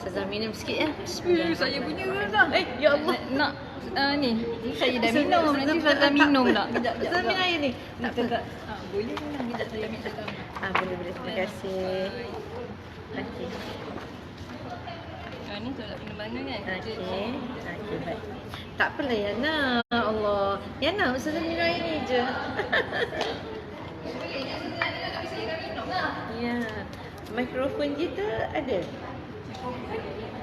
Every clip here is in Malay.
Ustazah minum sikit ya. Saya punya dah. Ya Allah. Nak ni, saya dah minum. Nanti Ustazah minum tak? Ustazah minum air ni. Tak apa. Boleh lah. Sekejap saya ambil Ustazah. Boleh. Terima kasih. Okey. Ni solat minum mana kan? Okey, baik. Tak apalah Yana. Allah. Yana, Ustazah minum air ni je. Ya. Mikrofon kita ada?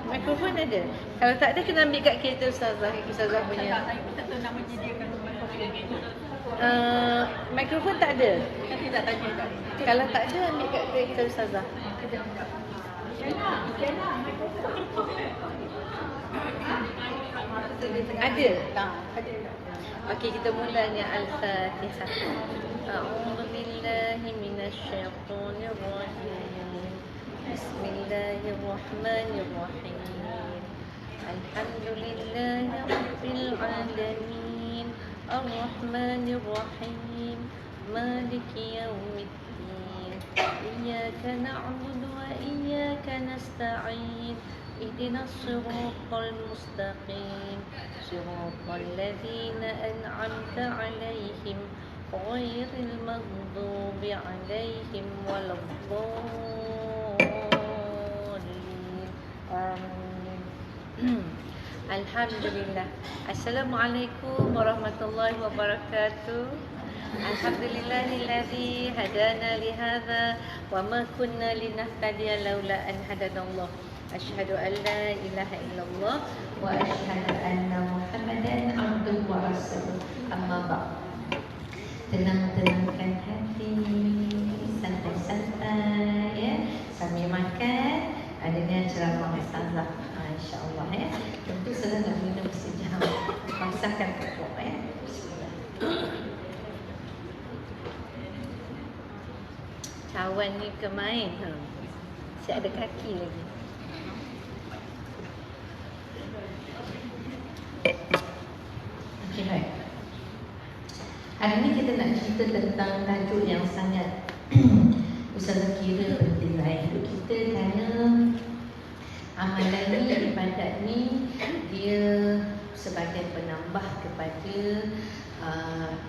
Mikrofon ada? Kalau tak ada, kena ambil kat kereta Ustazah. Ustazah punya. Saya pun tak tahu nak menyediakan Mikrofon tak ada? Nanti tak tanya kat. Kalau tak ada, ambil kat kereta Ustazah. Ada? Ada. Okey, kita mulanya Al-Fatihah. A'udzubillahi minasyaitonir rajim. Bismillahirrahmanirrahim. Alhamdulillahi rabbil alamin. Ar-Rahmanir Rahim. Maliki yaumiddin. Iyyaka na'budu wa iyyaka nasta'in. اهدنا الصراط المستقيم صراط الذين أنعمت عليهم غير المغضوب عليهم ولا الضالين آمين. Alhamdulillah. Assalamualaikum warahmatullahi wabarakatuh. Alhamdulillahilladzi hadana lihadza wa ma kunna linahtadiya laula an hadanallah. Asyhadu an la ilaha illallah wa asyhadu anna Muhammadan abduhu wa rasuluh. Amma ba'd. Tenang-tenangkan hati, santai-santai ya, sambil makan dengan ceramah Ustazah. Insya-Allah ya. Tentu saya nak minum sejam. Masakan pokok ya. Cawan ni kemain. Masih ada kaki lagi. Okay, baik. Hari ni kita nak cerita tentang tajuk yang sangat Ustazah kira penting dalam hidup kita, kerana amalan ni, ibadat ni, dia sebagai penambah kepada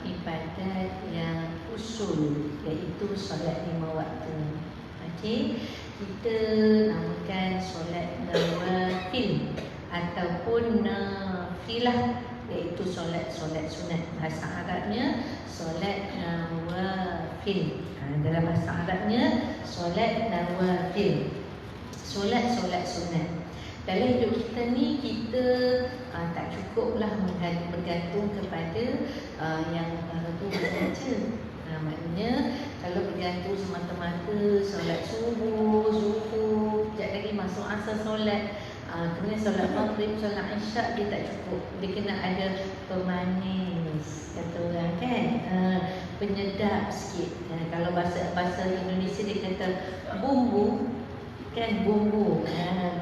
ibadat yang usul, iaitu solat 5 waktu. Okey, kita namakan solat nawafil ataupun nafilah, iaitu solat sunat. Bahasa Arabnya solat nawafil. Dalam bahasa Arabnya solat nawafil, solat sunat. Dalam hidup kita ni, kita tak cukuplah bergantung kepada yang tu saja. Maknanya kalau bergantung semata-mata solat subuh, zuhur, sekejap lagi masuk asar solat, kemudian solat maghrib, solat isyak, dia tak cukup. Dia kena ada pemanis, kata orang kan, penyedap sikit. Kalau bahasa Indonesia dia kata bumbu, kan, bumbu.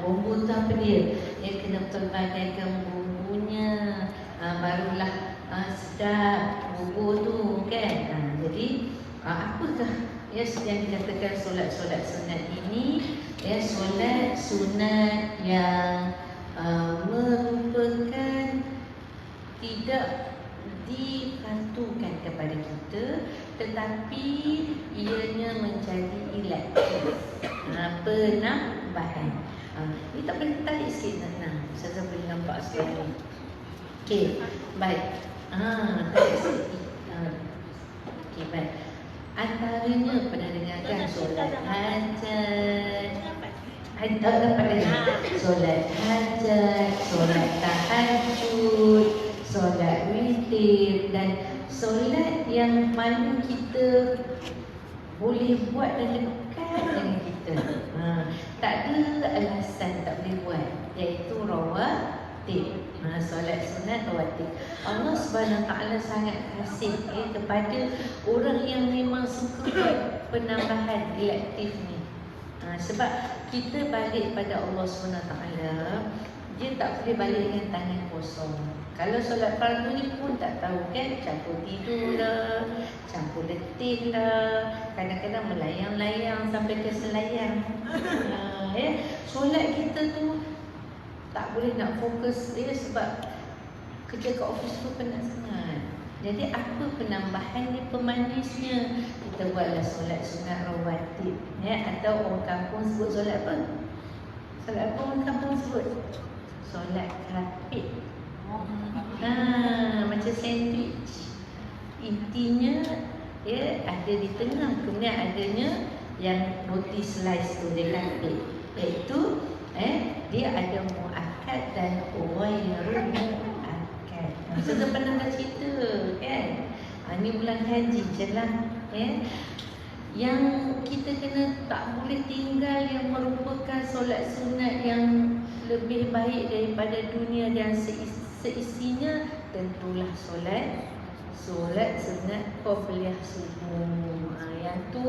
Bumbu tu apa dia? Dia kena pelbagaikan bumbunya, barulah sedap bumbu tu kan. Jadi apakah ya yang dikatakan solat sunat ini? Ya, solat sunat yang merupakan tidak dipantukan kepada kita, tetapi ianya menjadi elektif, penambahan. Ini tak boleh tarik sikit nak. Saya boleh nampak sekali. Okey, baik. Tarik sikit. Okey, baik. Antaranya pernah dengarkan solat hajat. Solat hajat, solat tahajud, solat witir, dan solat yang mana kita boleh buat dan dekat dengan kita. Tak ada alasan tak boleh buat, iaitu rawatib. Solat sunat rawatib. Allah SWT sangat kasih kepada orang yang memang suka buat penambahan elektif ni. Sebab kita balik pada Allah SWT, dia tak boleh balik dengan tangan kosong. Kalau solat fardu ni pun tak tahu kan, campur tidur lah, campur letih lah, kadang-kadang melayang-layang sampai ke selayang. Solat kita tu tak boleh nak fokus sebab kerja kat office tu penat sangat. Jadi apa penambahan ni, pemanisnya? Kita buatlah solat sunat rawatib, atau orang kampung sebut solat apa? Solat apa orang kampung sebut? Solat kerapit. Macam sandwich. Intinya ada di tengah, kemudian adanya yang roti slice tu dia kapit. Iaitu dia ada muakkad dan ghairu muakkad. Saya pernah dah cerita kan. Ni bulan haji je lah. Yang kita kena tak boleh tinggal yang merupakan solat sunat yang lebih baik daripada dunia dan seisinya, tentulah solat sunat qabliyah subuh. Yang tu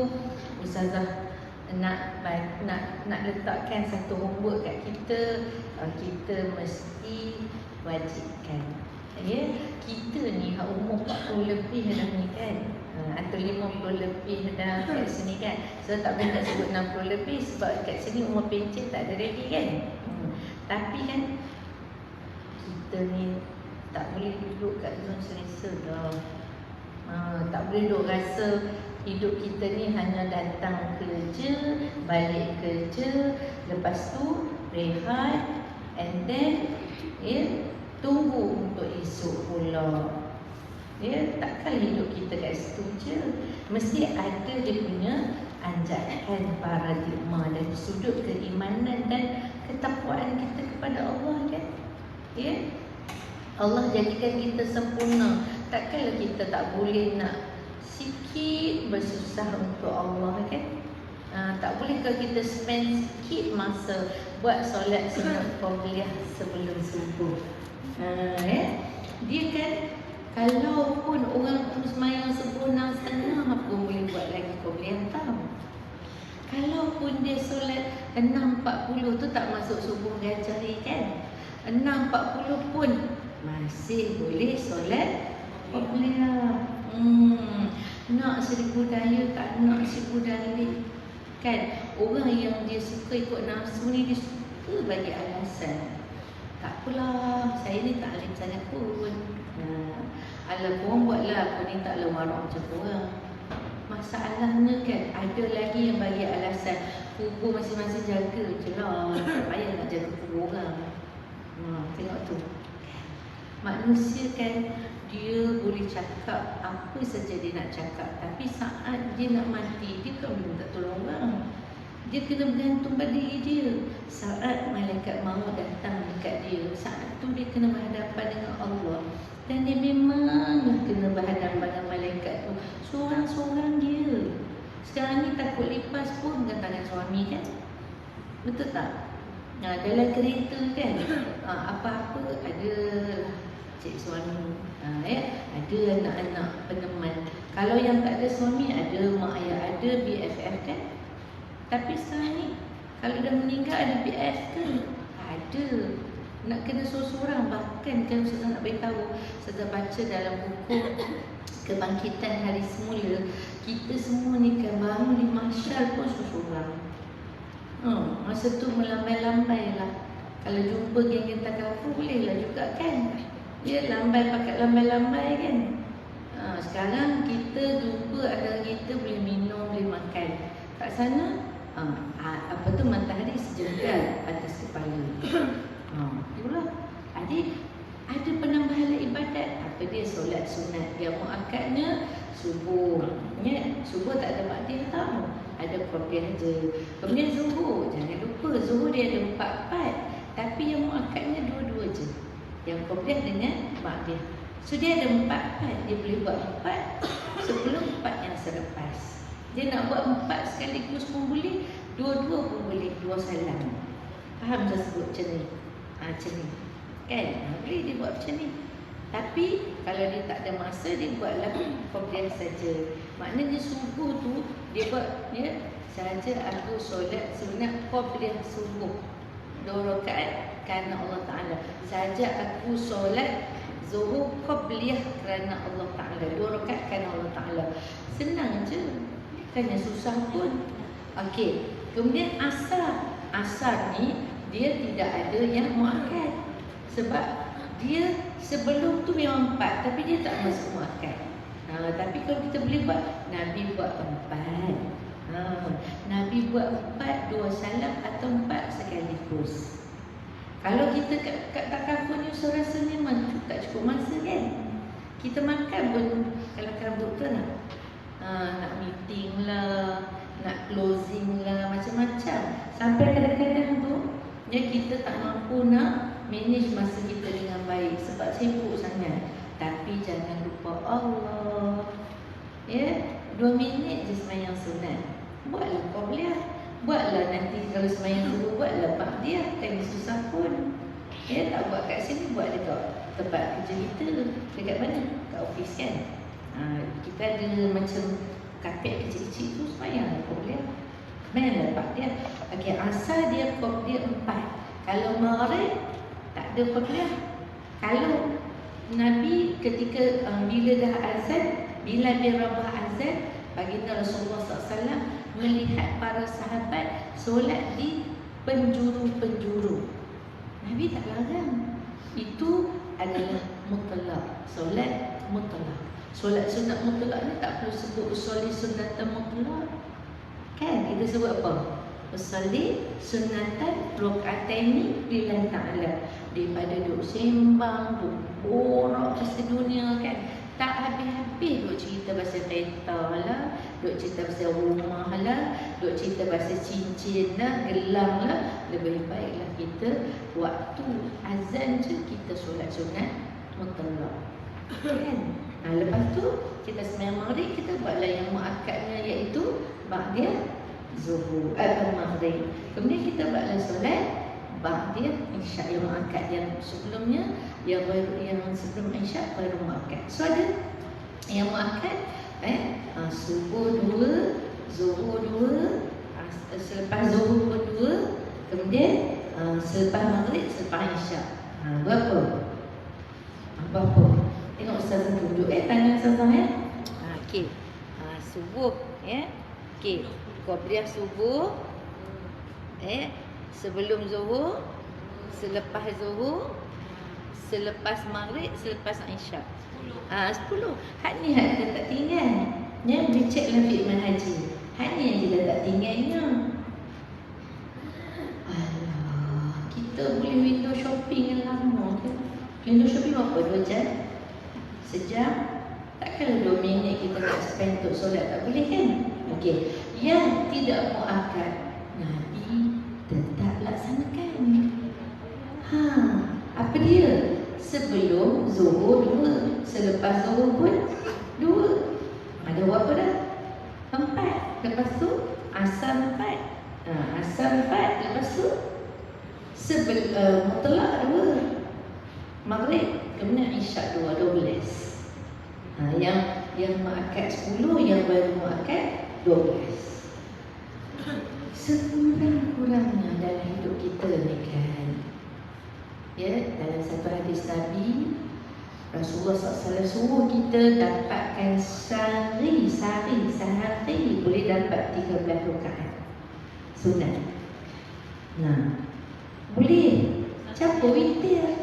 Ustazah nak letakkan satu homework kat kita. Kita mesti wajibkan. Kita ni umur 40 lebih dah ni kan, atau 50 lebih dah kat sini kan. So tak boleh nak sebut 60 lebih sebab kat sini umur pencen tak ada lagi kan. Tapi kan kita ni tak boleh duduk kat zon selesa dah. Tak boleh duduk rasa hidup kita ni hanya datang kerja, balik kerja, lepas tu rehat, and then tunggu untuk esok pula. Takkan hidup kita kat situ je. Mesti ada dia punya anjakan paradigma dari sudut keimanan dan ketakwaan kita kepada Allah kan. Allah jadikan kita sempurna. Takkanlah kita tak boleh nak sikit bersusah untuk Allah kan. Tak boleh kalau kita spend sikit masa buat solat sunat qabliyah sebelum subuh. Dia kan, kalau pun orang tu semayang subuh 6.30, apa boleh buat lagi qabliyah tau. Kalau pun dia solat 6.40 tu tak masuk subuh gajah kan. 6.40 pun masih boleh solat qabliyah. Nak 1000 daya tak nak 1000 dalil kan. Orang yang dia suka ikut nafsu ni, dia suka bagi alasan. Tak apalah, saya ni tak alim sangat pun. Alah korang buatlah, aku ni taklah warak macam korang. Masalahnya kan, ada lagi yang bagi alasan. Kubur masing-masing jaga je lah, tak payah nak jaga kubur orang. Tengok tu. Manusia kan, dia boleh cakap apa saja dia nak cakap, tapi saat dia nak mati, dia kan boleh minta tolong orang. Dia kena bergantung pada diri dia. Saat malaikat maut datang dekat dia, saat tu dia kena berhadapan dengan Allah. Dan dia memang kena berhadapan dengan malaikat tu seorang-seorang dia. Sekarang ni takut lepas pun dengan tangan suami kan. Betul tak? Dalam kereta kan, apa-apa ada cik suami, ada anak-anak peneman. Kalau yang tak ada suami, ada mak ayah, ada BFF kan. Tapi sekarang ni, kalau dah meninggal ada BF ke? Ada. Nak kena seorang-seorang. Bahkan kan Ustazah nak beritahu, Ustazah baca dalam buku Kebangkitan Hari Semula, kita semua ni kan baru di mahsyar pun seorang-seorang. Masa tu melambai-lambai lah. Kalau jumpa geng-geng takafur boleh lah juga kan. Dia lambai pakai lambai-lambai kan. Sekarang kita jumpa antara kita boleh minum, boleh makan. Kat sana matahari sejengkal atas kepala. Itulah. Jadi ada penambahan ibadat. Apa dia? Solat sunat yang muakkadnya subuh. Subuh tak ada makdir tau. Ada qabliyah je. Kemudian zuhur. Jangan lupa zuhur dia ada 4 part. Tapi yang muakkadnya 2 je. Yang qabliyah dengan makdir. So dia ada 4 part. Dia boleh buat 4 sebelum 4 yang selepas. Dia nak buat 4 sekaligus pun boleh, 2 pun boleh, 2 salam. Faham saya sebut macam ni? Macam ni kan? Boleh dia buat macam ni. Tapi kalau dia tak ada masa, dia buatlah qabliyah saja. Maknanya subuh tu dia buat saja aku solat sunat qabliyah subuh 2 rakaat kerana Allah Ta'ala. Saja aku solat zuhur qabliyah kerana Allah Ta'ala, 2 rakaat kerana Allah Ta'ala. Senang je. Kan yang susah pun. Okey. Kemudian asar asar ni dia tidak ada yang muakkad. Sebab dia sebelum tu memang 4 tapi dia tak masuk muakkad. Tapi kalau kita boleh buat, Nabi buat 4. Nabi buat 4, 2 salam atau 4 sekaligus. Kalau kita kat kampung ni rasa memang tak cukup masa kan. Kita makan pun kalau doktor nak meeting lah, nak closing lah, macam-macam. Sampai kadang-kadang tu ya kita tak mampu nak manage masa kita dengan baik sebab sibuk sangat. Tapi jangan lupa Allah. Ya, 2 minit je sembahyang sunat. Buatlah qabliyah. Buatlah nanti kalau sembahyang subuh, buatlah ba'diyah. Kan susah pun. Ya, tak buat kat sini, buat dekat tempat kerja kita. Dekat mana? Kat office kan. Kita ada macam kapet kecil-kecil tu sembahyang qabliyah. Sembahyang ba'diyah. Okey, asal dia qabliyah 4. Kalau maghrib tak ada qabliyah. Kalau Nabi ketika bila dah azan, bila dia rabah azan, baginda Rasulullah SAW melihat para sahabat solat di penjuru-penjuru. Nabi tak larang. Itu adalah mutlak. Solat mutlak. Solat sunat mutlak ni tak perlu sebut usolli sunatan mutlak. Kan kita sebut apa? Usolli sunatan rakaataini lillahi ta'ala. Daripada duk sembang, duk borak pasal dunia kan. Tak habis-habis duk cerita pasal kereta lah, duk cerita pasal rumah lah, duk cerita pasal cincin lah, gelang lah. Lebih baiklah kita waktu azan je kita solat sunat mutlak. Kan? Lepas tu kita sembahyang maghrib, kita buatlah yang muakkadnya iaitu ba'diyah zuhur atau maghrib. Kemudian kita buatlah solat ba'diyah isyak yang muakkad, yang sebelumnya yang sebelum isyak baru muakkad. So ada yang muakkad subuh 2, zuhur 2, selepas zuhur pun 2, kemudian selepas maghrib, selepas isyak. Berapa? Apa-apa. Tengok ustazah duduk tangan ustazah okey. Subuh okey. Qabliyah subuh sebelum zuhur, selepas zuhur, selepas maghrib, selepas isyak. 10. Hak ni hak kita tak tinggal. Ya, boleh cek lah Fikman Haji. Hak ni yang kita tak tinggalnya. Alah, kita boleh window shopping yang lama ke? Window shopping berapa? 2 jam? Sejam? Takkanlah 2 minit kita nak spend untuk solat, tak boleh kan? Okey. Yang tidak muakkad, Nabi tetap laksanakan. Apa dia? Sebelum zuhur 2, selepas zuhur pun 2. Ada berapa dah? 4. Lepas tu asar 4. Asar 4. Lepas tu mutlak 2. Maghrib, kemudian isyak 2, 12. Yang muakkad 10, yang baru muakkad 12. Sekurang-kurangnya dalam hidup kita ni kan, ya, dalam satu hadis Nabi, Rasulullah SAW suruh kita dapatkan sehari boleh dapat 13 rakaat sunat. Boleh campur witir.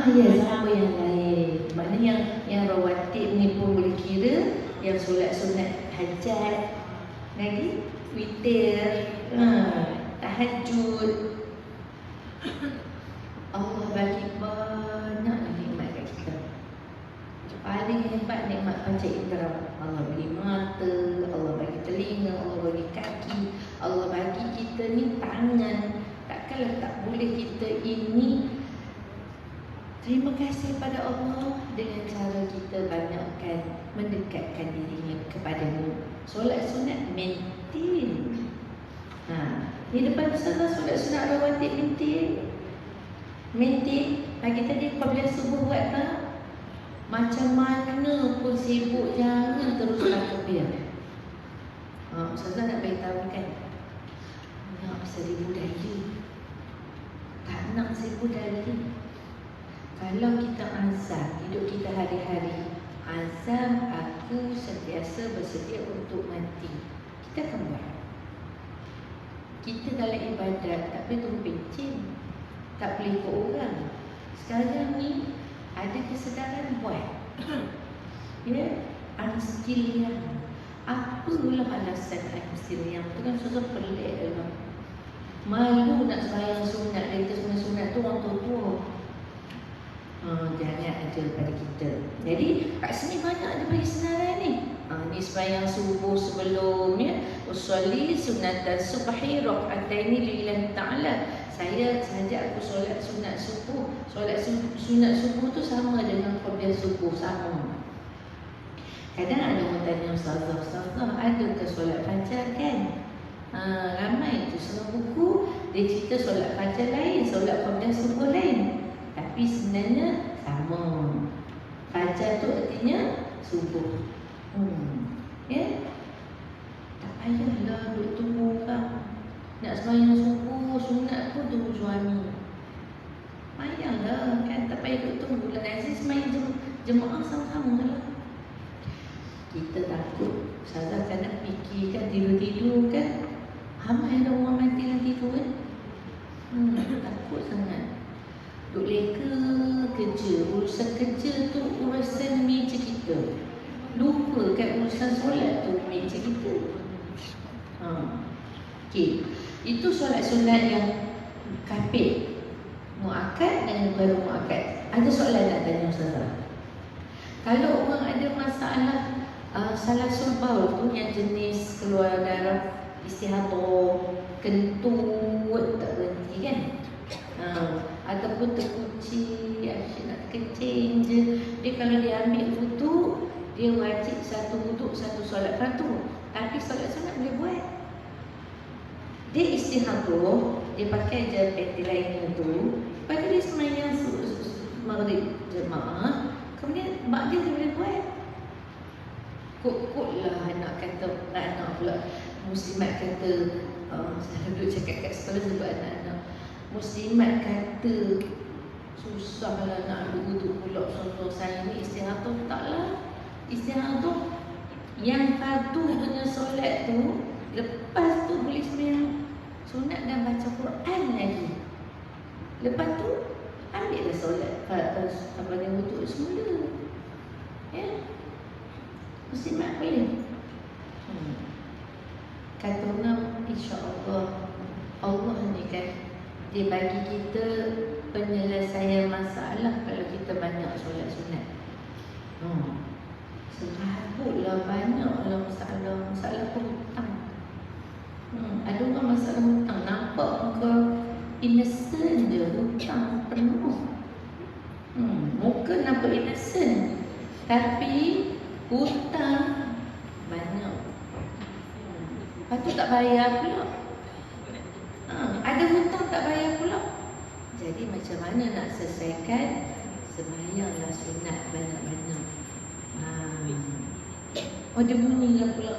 Ya, campur yang lain. Maknanya yang rawatib ni pun boleh kira, yang solat sunat hajat lagi, witir, tahajud. Allah bagi banyak nikmat kat kita. Paling hebat nikmat panca indera. Allah bagi mata, Allah bagi telinga, Allah bagi kaki, Allah bagi kita ni tangan. Takkanlah tak boleh kita ini terima kasih pada Allah dengan cara kita banyakkan mendekatkan dirinya kepada-Mu. Solat sunat maintain. Di depan ustazah solat sunat rawatib maintain. Pagi tadi qabliyah subuh buat tak? Macam mana pun sibuk, jangan terus qabliyah. Ustazah nak beritahu kan, nak 1000 daya, tak nak 1000 daya. Kalau kita azam hidup kita hari-hari, azam aku sentiasa bersedia untuk mati. kita akan buat. Kita dalam ibadat tak boleh tunggu pencin, tak boleh ikut orang. Sekarang ni ada kesedaran buat. Ya, unskillian. Apalah alasan unskillian? Itu kan susah pelik lah. Malu nak sembahyang sunat, kita sunat tu orang tua-tua. Jangan ada pada kita. Jadi kat sini banyak ada bagi senarai ni. Ni sembahyang subuh sebelumnya, usolli sunatan subhi rak'ataini lillahi ta'ala. Saya saja aku solat sunat subuh. Solat sunat subuh tu sama dengan qiyam subuh, sama. Kadang ada orang tanya ustazah, adakah solat fajar kan? Ramai tu setengah buku dia cerita solat fajar lain, solat qiyam subuh lain. Tapi sebenarnya sama. Fajar tu artinya subuh. Ya. Tak payahlah duduk tunggu orang. Nak sembahyang subuh, sunat pun tunggu suami. Payahlah kan, tak payah duduk tunggu lah. Nanti sembahyang jemaah sama-sama lah. Kita takut Ustazah kan nak fikirkan tidur-tidur kan. Ramai ada orang mati dalam tidur kan. Takut sangat. Duk leka kerja, urusan kerja tu urusan meja kita. Lupa kan urusan solat tu meja kita. Okey. Itu solat sunat yang kafir, muakkad dan baru muakkad. Ada soalan nak tanya Ustazah? Kalau orang ada masalah salasul baul tu yang jenis keluar darah istihadah, kentut tak berhenti kan? Ataupun terkunci, asyik nak kencing je. Dia kalau dia ambil wudu, dia wajib satu wudu, satu solat fardu. Tapi solat sunat boleh buat. Dia istihadah, dia pakai je peti lainnya tu. Lepas tu dia sembahyang maghrib jemaah. Kemudian mak dia boleh buat. Kok lah anak kata, anak pula muslimat kata, saya duduk cakap kat sekolah sebab anak-anak muslimat kata susahlah nak ambil wuduk pula. Contoh saya ni istihadah, taklah. Istihadah yang fardu punya solat tu, lepas tu boleh sembahyang sunat dan baca Quran lagi. Lepas tu ambillah solat apa yang wuduk semula. Ya. Muslimat boleh. Kata orang, insya-Allah Allah ni kan dia bagi kita penyelesaian masalah kalau kita banyak solat sunat. Serabutlah banyaklah masalah hutang. Ada orang masalah hutang, nampak muka innocent je, hutang penuh. Muka nampak innocent, tapi hutang banyak. Lepas tu tak bayar pula. Ada hutang tak bayar pula. Jadi macam mana nak selesaikan? Sembahyanglah sunat banyak-banyak. Oh, dia bunyi lah pula.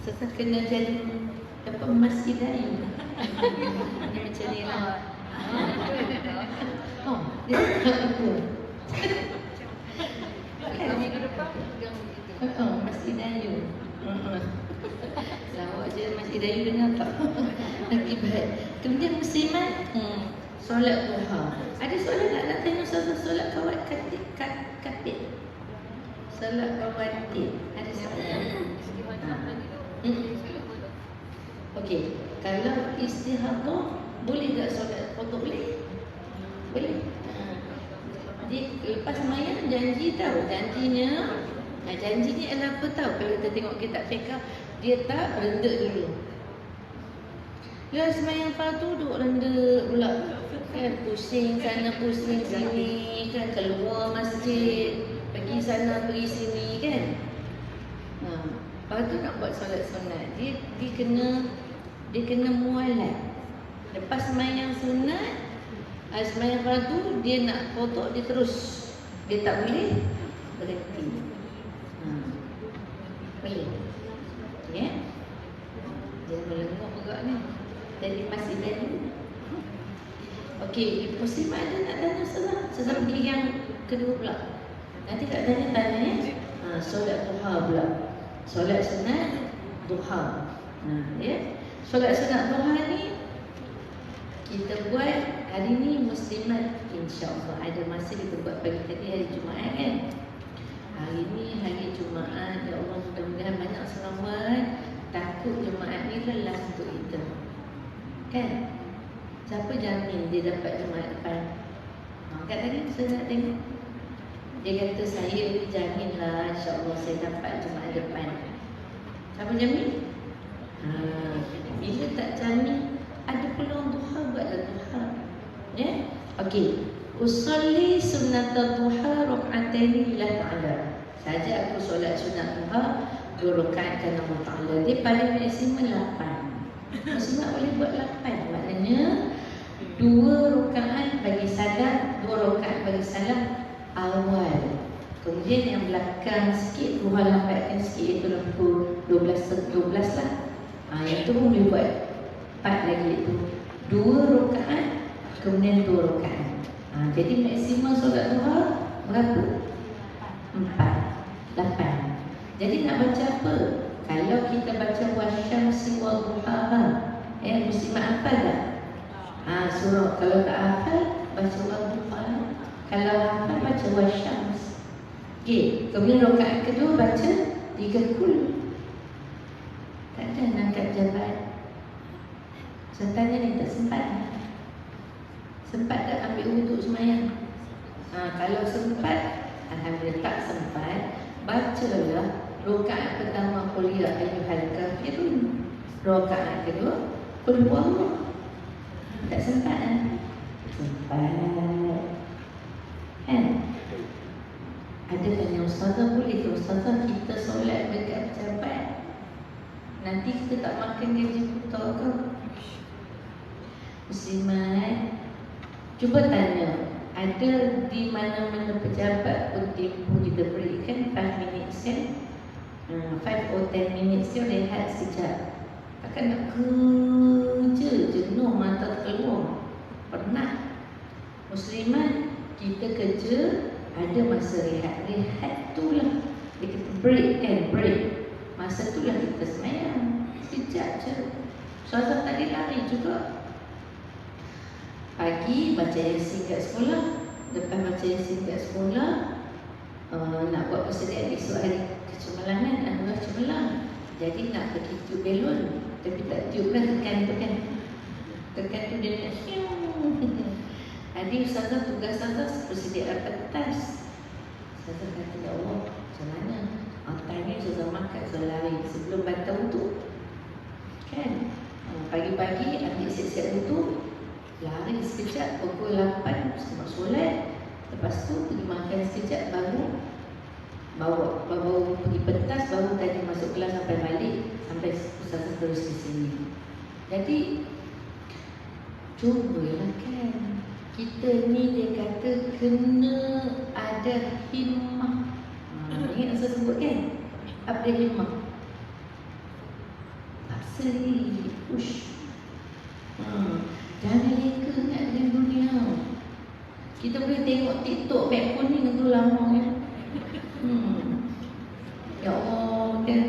Sesat kena jadi apa emas hidayah. Dia macam ni lah. Dia apa? Minggu depan pegang begitu. Mas Idayu. Lawak je Mas Idayu dengar tak? Akibat. Kemudian muslimat solat duha. Ada soalan nak tanya Ustazah solat kawatib? Solat kawatib. Ada soalan? Okey. Kalau istihadah boleh tak solat qada? Boleh. Dia lepas sembahyang janji tahu. Janjinya adalah apa tahu? Kalau kita tengok kitab fiqh, dia tak renda dulu. Dia sembahyang fardu duduk renda pula. Kan pusing sana pusing sini kan, keluar masjid, pergi sana pergi sini kan. Lepas tu nak buat solat sunat, dia kena mualat. Lepas sembahyang sunat, sembahyang fardu dia nak qada, dia terus. Dia tak boleh berhenti. Boleh. Ya. Jangan melengok agak ni. Jadi masih tadi. Okey, muslimah ada nak tanya Ustazah? Ustazah pergi yang kedua pula. Nanti tak tanya ya. Solat duha pula. Solat sunat duha. Ya. Solat sunat duha ni kita buat hari ni muslimat, insya-Allah ada masa kita buat pagi tadi hari Jumaat kan. Hari ni hari Jumaat, ya Allah mudah-mudahan banyak selawat. Takut Jumaat ni lelah untuk kita. Kan? Siapa jamin dia dapat Jumaat depan? Kat tadi saya nak tengok. Dia kata saya jaminlah insya-Allah saya dapat Jumaat depan. Siapa jamin? Bila tak jamin, ada peluang duha, buatlah duha. Ya? Okey. Usolli sunnat duha rak'ataini lillah ta'ala. Saja aku solat sunat duha 2 rakaat kerana Allah Ta'ala. Dia paling maksimum 8. Maksudnya boleh buat 8. Maknanya 2 rakaat bagi salam, 2 rakaat bagi salam awal. Kemudian yang belakang sikit, duha lambatkan sikit, itu lampu 12 lah. Yang tu pun boleh buat 4 lagi itu. 2 rakaat, kemudian 2 rakaat. Jadi maksimum solat duha berapa? 4, 8. Jadi nak baca apa? Kalau kita baca wasyamsi wa duhaha, muslimat hafal tak? Surah. Kalau tak hafal, baca wa duhaha. Kalau hafal, baca wasyams. Okey, kemudian rakaat kedua baca 3 kul. Tak ada nak angkat jabat. Saya tanya ni tak sempat. Sempat tak ambil wuduk semayang? Kalau sempat, alhamdulillah. Tak sempat, bacalah rakaat pertama qul ya ayyuhal kafirun. Rakaat kedua qul huwallah. Tak sempat kan? Sempat. Kan? Ada tanya Ustazah, boleh ke Ustazah kita solat dekat pejabat? Nanti kita tak makan gaji putar ke? Muslimat, cuba tanya, ada di mana-mana pejabat pun tempoh kita berikan 5 minit kan? 5 or 10 minutes dia rehat sekejap. Takkan nak kerja jenuh mata terkeluar. Pernah. Muslimat, kita kerja ada masa rehat. Rehat tu lah dia kata break kan, break. Masa tu lah kita semayang. Sekejap je. Ustazah tadi lari juga. Pagi baca Yasin kat sekolah. Lepas baca Yasin kat sekolah, nak buat persediaan esok hari kecemerlangan, anugerah cemerlang. Jadi nak pergi tiup belon, tapi tak tiup kan, tekan tu kan. Tekan tu dia nak hiung. Adik Ustazah, tugas Ustazah persediaan pentas. Ustazah kata, ya Allah, macam mana? Tanya Ustazah makan, Ustazah lari sebelum batal wuduk. Kan? Pagi-pagi ambil siap-siap wuduk, lari sekejap, pukul 8 sembah solat. Lepas tu pergi makan sekejap, baru bawa pergi pentas, baru tadi masuk kelas sampai balik, sampai Ustazah terus di sini. Jadi cubalah kan. Kita ni dia kata kena ada himmah. Ingat saya sebut kan? Apa dia himmah? Asli push. Jangan leka ingat dengan dunia. Kita boleh tengok TikTok beg kuning tu lama ya. Ya Allah kan.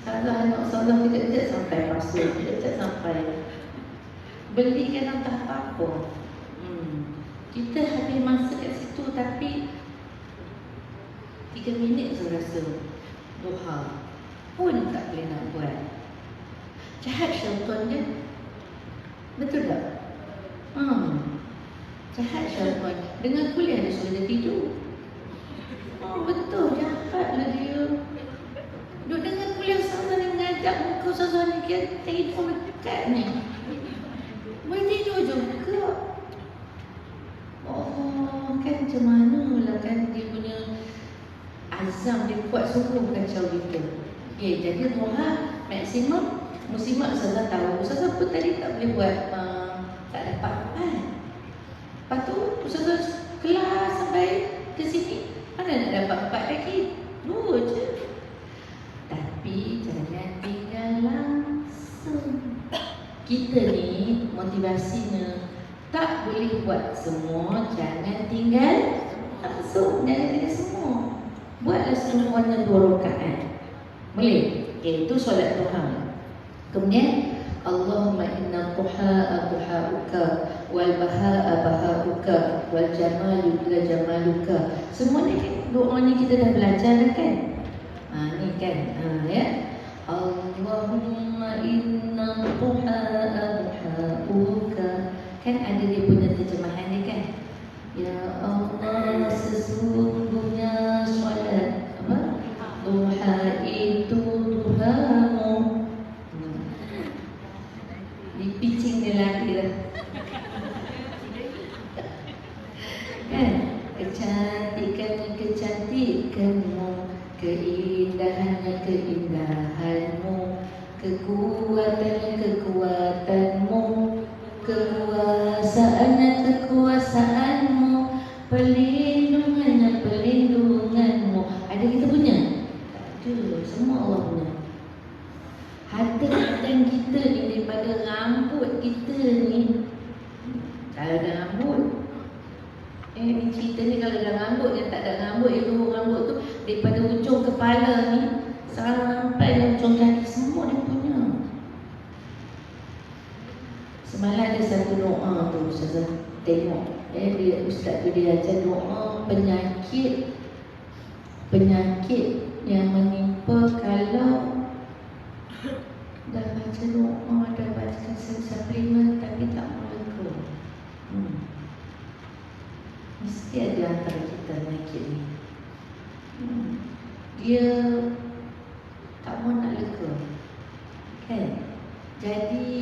Salah anak salah kejap-kejap sampai pasal, kejap-kejap sampai. Belikan entah apa. Kita habis masa kat situ tapi 3 minit saya rasa duha pun tak boleh nak buat. Jahat syaitan dia. Betul tak? Jahat syaitan. Dengan kuliah dia suruh dia tidur. Betul, jahatlah dia. Duk dengan kuliah Ustazah ni mengajak muka Ustazah ni, dia tidur dekat ni. Boleh tidur juga. Oh, kan macam mana lah kan dia punya azam dia kuat sungguh kacau kita. Okay, jadi duha maksimum muslimat Ustazah tahu. Ustazah pun tadi tak boleh buat, tak dapat kan. Lepas tu Ustazah kelas sampai ke sini, mana nak dapat 4 lagi? 2 je. Tapi jangan tinggal langsung. Kita ni motivasinya tak boleh boleh buat semua, jangan tinggal masuk, jangan tinggal semua. Buatlah semuanya 2 rakaat. Boleh? Okay, itu solat duha. Kemudian Allahumma inna duha'a duha'uka wal baha'a baha'uka wal jamalu ila jamaluka. Semua ni kan doa ni kita dah belajar dah kan? Ni kan, ya. Allahumma inna duha'a duha'uka. Kan ada dia punya terjemahan dia kan? Ya Allah, sesungguhnya solat duha itu duhamu. Dipicing dia lagi dah. Kan? Kecantikannya kecantikanmu, keindahannya keindahanmu, kekuatannya kekuatanmu, kekuasaannya kekuasaanmu, pelindungannya pelindunganmu. Ada kita punya? Tak ada, semua Allah punya. Hati-hati kita ni daripada rambut kita ni. Kalau ada rambut, ni cerita ni kalau ada rambut, yang tak ada rambut, yang luruh rambut tu, daripada ujung kepala ni sampai ujung kaki, semua dia punya. Semalam ada satu doa tu, Ustazah tengok. Dia Ustaz tu dia ajar doa penyakit yang menimpa kalau dah baca doa, dah baca suplemen tapi tak mereka. Mesti ada antara kita penyakit ni. Dia tak mau nak lega, kan? Jadi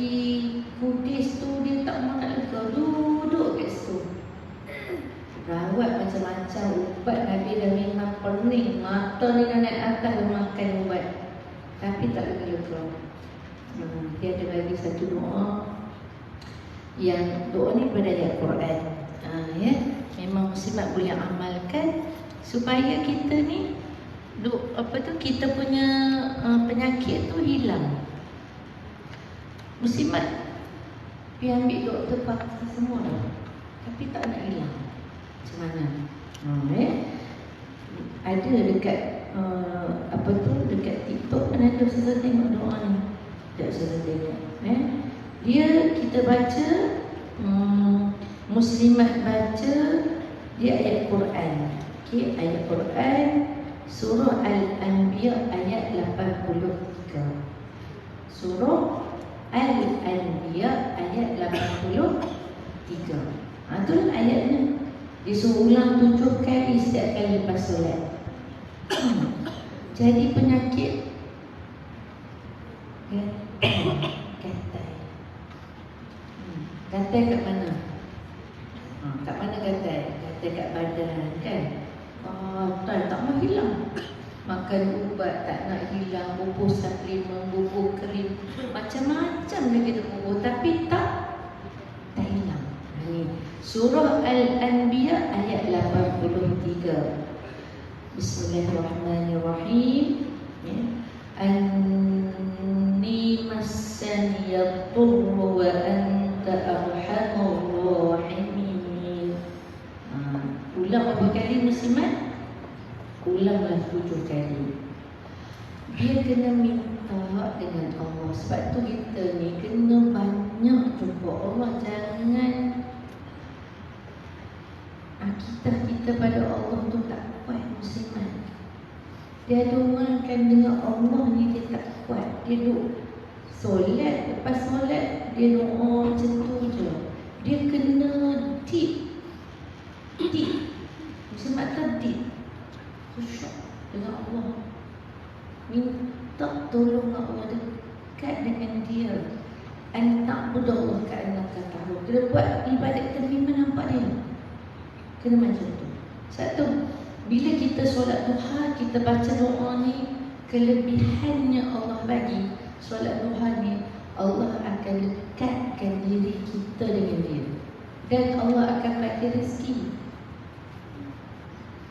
kudis tu dia tak mau nak lega, duduk kat situ. Rawat macam-macam, ubat Nabi dah memang pening, mata ni dah naik atas dah makan ubat, tapi tak lega-lega. Dia ada bagi satu doa, yang doa ni pada ayat Quran. Ya, memang muslimat boleh amalkan supaya kita ni kita punya penyakit tu hilang. Muslimat yang ambil doktor paksa semua dah, tapi tak nak hilang. Macam mana? Ada dekat dekat TikTok kan ada Ustazah tengok doa ni. Tak Ustazah tengok. Dia kita baca, muslimat baca dia ayat Quran. Okey, ayat Quran surah Al-Anbiya ayat 83. Surah Al-Anbiya ayat 83. Itulah ayatnya. Disuruh ulang 7 kali setiap kali lepas solat. Jadi penyakit gatal. Gatal kat mana? Kat mana gatal? Gatal kat badan kan? Tak mau hilang. Makan ubat tak nak hilang, bubur suplemen, bubur krim, macam-macam dah kita bubur tapi tak hilang. Surah Al-Anbiya ayat 83. Bismillahirrahmanirrahim. Anni massaniyad durru wa anta arhamur rahimin. Ulang berapa kali muslimat? Ulanglah 7 kali. Dia kena minta dengan Allah. Sebab tu kita ni kena banyak jumpa Allah. Jangan akidah kita pada Allah tu tak kuat muslimat. Dia ada orang kan dengar Allah ni dia tak kuat. Dia duduk solat, lepas solat dia doa macam tu je. Dia kena deep. Muslimat tak deep, khusyuk dengan Allah, minta tolong Allah, dekat dengan dia. Anta'budallah ka'annaka tarahu. Kita buat ibadat kita memang nampak dia. Kena macam tu. Satu, bila kita solat duha, kita baca doa ni, kelebihannya Allah bagi solat duha ni, Allah akan dekatkan diri kita dengan dia, dan Allah akan bagi rezeki.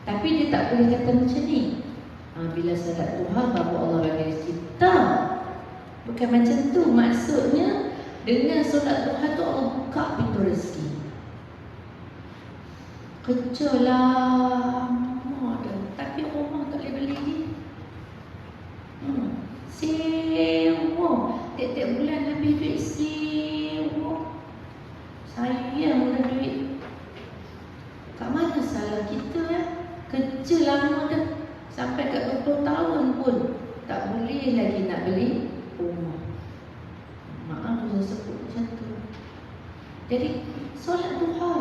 Tapi dia tak boleh kata macam ni, bila solat duha baru Allah bagi rezeki. Tak, bukan macam tu. Maksudnya dengan solat duha tu Allah buka pintu rezeki. Kerja lama dah, tapi rumah tak boleh beli. Sewa, tiap-tiap bulan lebih duit sewa. Sayang dah duit. Kat mana salah kita ya? Kerja lama dah, sampai kat 20 tahun pun tak boleh lagi nak beli rumah. Maaf saya sebut macam tu. Jadi solat duha,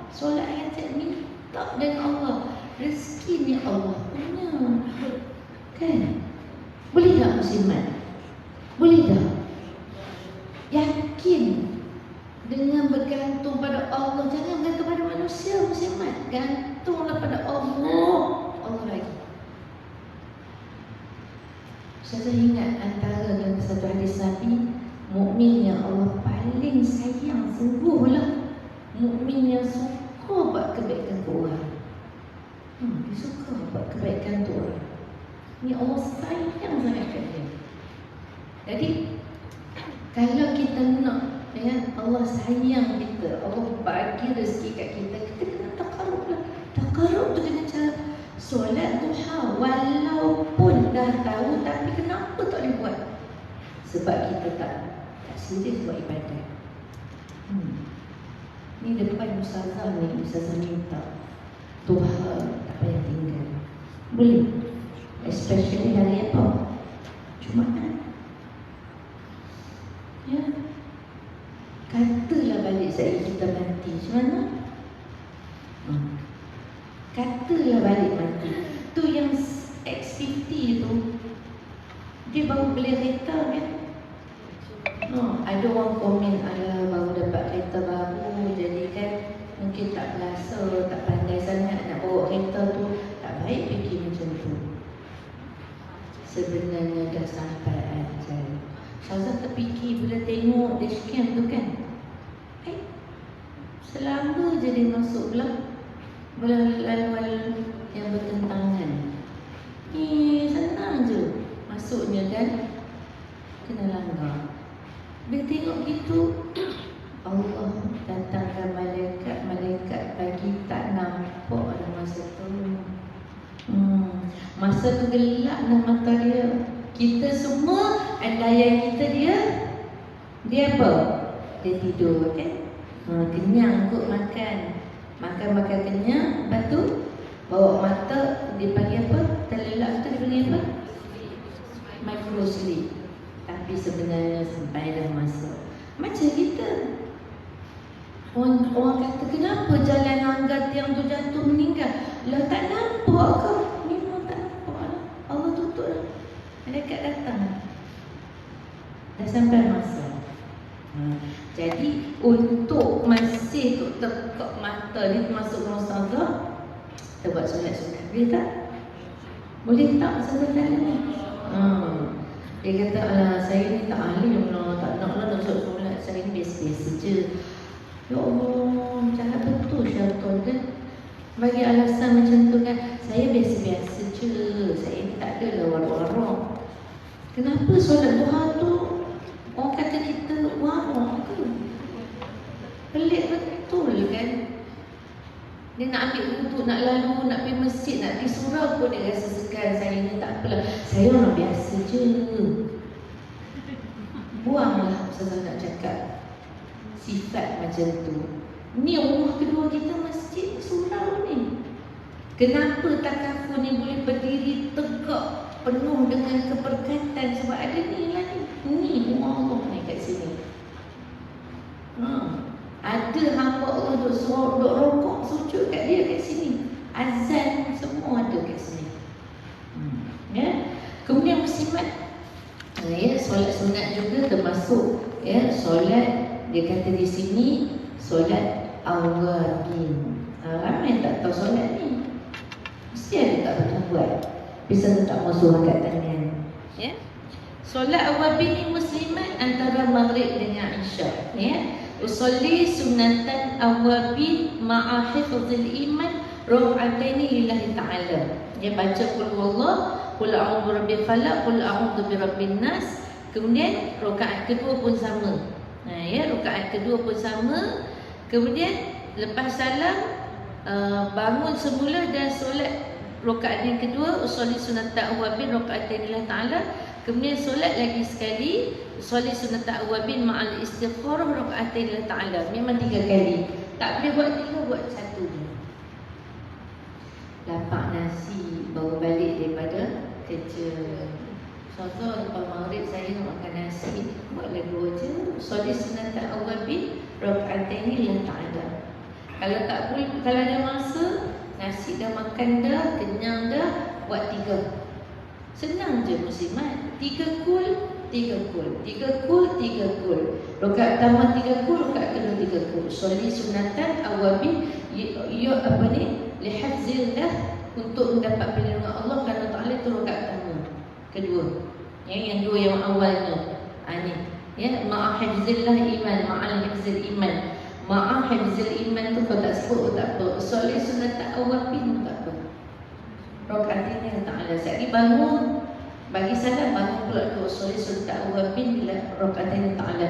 solat hajat, minta dengan Allah. Rezeki ni Allah punya, kan? Boleh tak muslimat? Boleh tak? Yakin dengan bergantung pada Allah. Jangan bergantung pada manusia, muslimat. Gantunglah pada Allah. Allah lagi. Saya ingat antara dalam satu hadis Nabi, mukmin yang Allah paling sayang, sungguhlah mukmin yang suka buat kebaikan ke orang. Dia suka buat kebaikan tu orang. Ni Allah sayang sangat kat dia. Jadi kalau kita nak Allah sayang kita, Allah bagi rezeki kat kita, kita kena takarrub lah. Takarrub tu dengan cara solat duha. Walaupun dah tahu, tapi kenapa tak boleh buat? Sebab kita tak serius buat ibadat. Ni depan ustazah ni, ustazah minta duha tak payah tinggal. Boleh? Especially hari apa? Jumaat. Ya. Katalah balik saya kita mati, macam mana? Katalah balik mati. Tu yang X50 tu, dia baru beli kereta kan? Ada orang komen, ala baru dapat kereta baru, jadi kan mungkin tak berasa, tak pandai sangat nak bawa kereta tu. Tak baik fikir macam tu. Sebenarnya dah sampai ajal. Syazah terfikir bila tengok dashcam tu kan, selama je dia masuk lalu-lalu yang bertentangan. Senang je masuknya kan, kena langgar. Bila tengok gitu, Allah datangkan malaikat bagi tak nampak ada masa tu. Masa tu gelap dah mata dia. Kita semua andaian kita dia apa? Dia tidur kan? Kenyang kot makan. Makan kenyang, lepas tu bawa mata dia panggil apa? Terlelap tu dia panggil apa? Micro sleep. Tapi sebenarnya sampai dah masuk. Macam kita. Orang kata kenapa jalan anggar tiang tu jatuh meninggal? Lah tak nampak ke? Memang tak nampak lah. Allah tutup lah. Malaikat datang. Dah sampai masa. Jadi untuk masih tu tekak mata ni masuk musazah, kita buat solat sunat. Boleh tak? Boleh tak solat ni? Dia kata, alah saya ni tak alim lah, tak nak lah nak solat. Saya ni biasa-biasa je. Ya Allah, jahat betul syaitan kan. Bagi alasan macam tu kan, saya biasa-biasa je, saya ni tak ada lah warok-warok. Kenapa solat duha tu orang kata kita warok ke? Pelik betul kan. Dia nak ambil wuduk, nak lalu, nak pergi masjid, nak pergi surau pun dia rasa segan. Saya ni tak apalah, saya orang biasa je. Buanglah Ustazah nak cakap sifat macam tu. Ni rumah kedua kita masjid surau ni. Kenapa takafur ni boleh berdiri tegak penuh dengan keberkatan? Sebab ada ni lah ni. Ni rumah Allah ni kat sini. Ada hamba Allah duk rokok sujud kat dia kat sini. Azan semua ada kat sini. Ya. Kemudian muslimat, ya, solat sunat juga termasuk, ya, solat dia kata di sini solat awabin. Ramai tak tahu solat ni. Mesti ada tak pernah buat. Bisa tak masuk angkat tangan. Ya. Solat awabin ni muslimat antara maghrib dengan isyak, ya. Usolli sunnatan awabin ma'a hifzil iman rakaataini lillahi ta'ala. Dia baca qul huwallah, qul a'udzu birabbil falaq, qul a'udzu birabbin nas. Kemudian rakaat kedua pun sama. Ya, rakaat kedua pun sama. Kemudian lepas salam bangun semula dan solat rakaat yang kedua, usolli sunata awabin rakaatain lillah ta'ala. Kemudian solat lagi sekali, usolli sunata awabin ma'al istighfarah rakaatain lillah ta'ala. Memang 3 kali. Tak boleh buat 3, buat 1 je. Lapak nasi baru balik daripada kerja. Contoh lepas maghrib saya nak makan nasi, buatlah 2 je. Usolli sunata awabin rakaatain lillah ta'ala. Kalau tak boleh, kalau ada masa, nasi dah makan dah, kenyang dah, buat 3. Senang je muslimat. 3 kul, 3 kul, 3 kul, 3 kul. Rakaat pertama 3 kul, rakaat kedua 3 kul. Sholli sunatan awabin lihafzillah, untuk mendapat perlindungan Allah kerana Ta'ala. Itu rakaat pertama. Kedua, yang 2 yang awalnya ni, ya, ma'ahifzillah iman, ma'al-hifzil iman. Ma'ahifzil iman tu kalau tak sebut tak apa. Sholli sunatan awabin tak apa. Rakaat ini Ta'ala. Sekali bangun, bagi salam, bangun pula tu usolli sunata awabin bila rakaatain Ta'ala.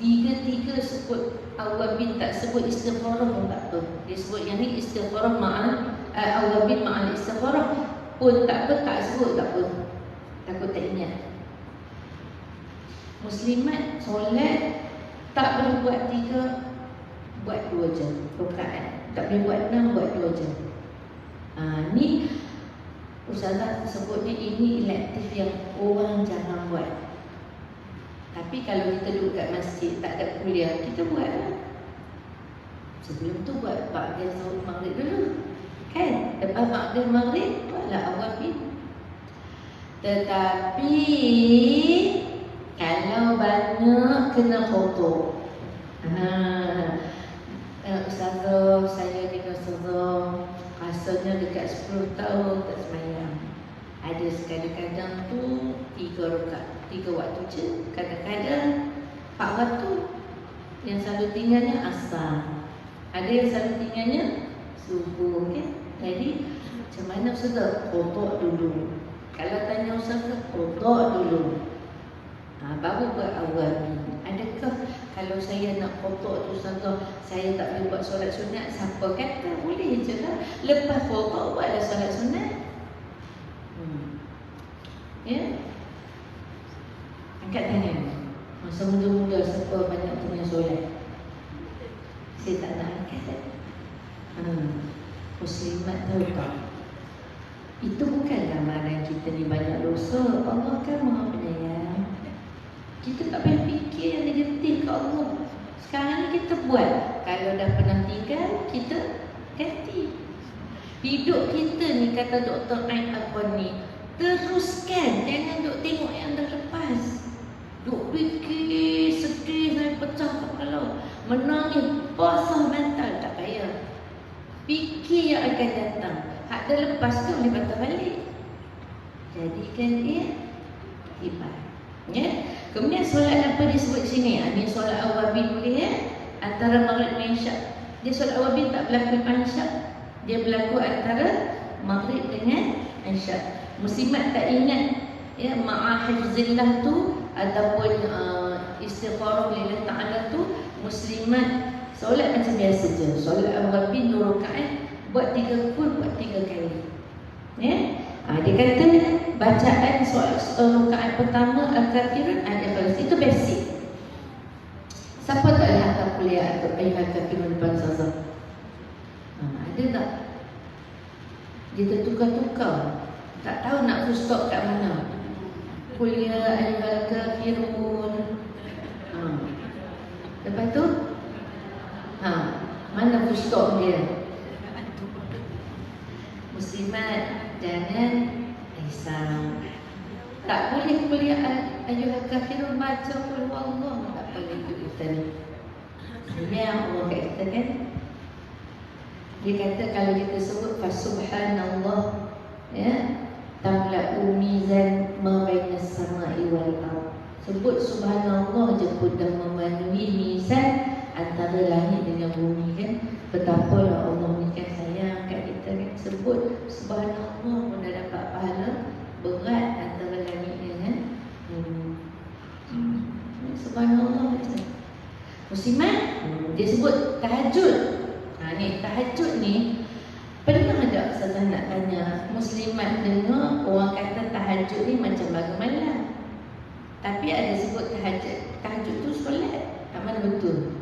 3 sebut awabin, tak sebut istighfarah pun tak apa. Dia sebut yang ni istighfarah ma'al awabin ma'al istighfarah pun tak apa, tak sebut tak apa. Takut tak ingat. Muslimat solat tak boleh buat 3, buat 2 je rakaat. Tak boleh buat 6, buat 2 je. Ni Ustazah sebutnya ini elektif yang orang jarang buat. Tapi kalau kita duduk kat masjid, tak ada kuliah, kita buat lah. Sebelum tu buat ba'da zuhur maghrib dulu, kan? Lepas ba'da maghrib, buatlah awabin. Tetapi kalau banyak kena kotor, Ustazah, saya dengan Ustazah rasanya dekat 10 tahun tak semayang. Ada sekadang-kadang tu 3 rakaat, 3 waktu je. Kadang-kadang 4 waktu. Yang selalu tinggalnya asar. Ada yang selalu tinggalnya subuh, kan? Jadi macam mana Ustazah? Kotor dulu. Kalau tanya Ustazah, kotor dulu. Baru buat awabin. Adakah kalau saya nak kotor tu Ustazah, saya tak boleh buat solat sunat? Siapa kata? Boleh je lah. Lepas kotor buatlah solat sunat. Ya? Angkat tangan. Masa muda-muda siapa banyak punya solat? Saya tak nak angkat. Muslimat tahu tak? Itu bukan gambaran kita ni banyak dosa. Allah kan Maha Penyayang. Kita tak payah fikir yang negatif ke Allah. Sekarang ni kita buat. Kalau dah pernah tinggal, kita ganti. Hidup kita ni, kata Dr. Ain Al-Qani, teruskan. Jangan duk tengok yang dah lepas. Duk fikir, sedih, saya pecah kepala, menangis, basah mental. Tak payah. Fikir yang akan datang. Hak dah lepas tu boleh patah balik. Jadikan dia ibadah. Ya. Kemudian solat apa disebut sini? Ini solat awabin boleh, ya? Antara maghrib dan isyak. Dia solat awabin tak berlaku isyak. Dia berlaku antara maghrib dengan isyak. Muslimat tak ingat, ya, ma'ahifzillah tu ataupun istighfarah lillah ta'ala tu, muslimat solat macam biasa je. Solat awabin 2 rakaat, buat 3 kul, buat 3 kali. Ya. Dia kata bacaan solat rakaat pertama al-kafirun al-ikhlas. Itu basic. Siapa tak ada hafal kuliah atau al-kafirun depan Ustazah? Ada tak? Dia tertukar-tukar. Tak tahu nak full stop kat mana. Kuliah al-kafirun. Lepas tu mana full stop dia? Muslimat, jangan risau. Tak boleh kuliah ayyuhal kafirun baca qul huwallah, tak boleh kita ni. Dia Allah kat kita kan. Dia kata kalau kita sebut fasubhanallah, ya, tamla'u mizan ma bainas samai wal ardh. Sebut subhanallah je pun dah memenuhi mizan antara langit dengan bumi, kan. Betapalah Allah ni kan sayang kat kita, kan. Sebut subhanallah pun dah dapat pahala berat antara langit dengan bumi. Subhanallah. Muslimat, dia sebut tahajud. ni tahajud ni, pernah tak Ustazah nak tanya, muslimat dengar orang kata tahajud ni macam bangun malam. Tapi ada sebut tahajud tu solat. Tak mana betul?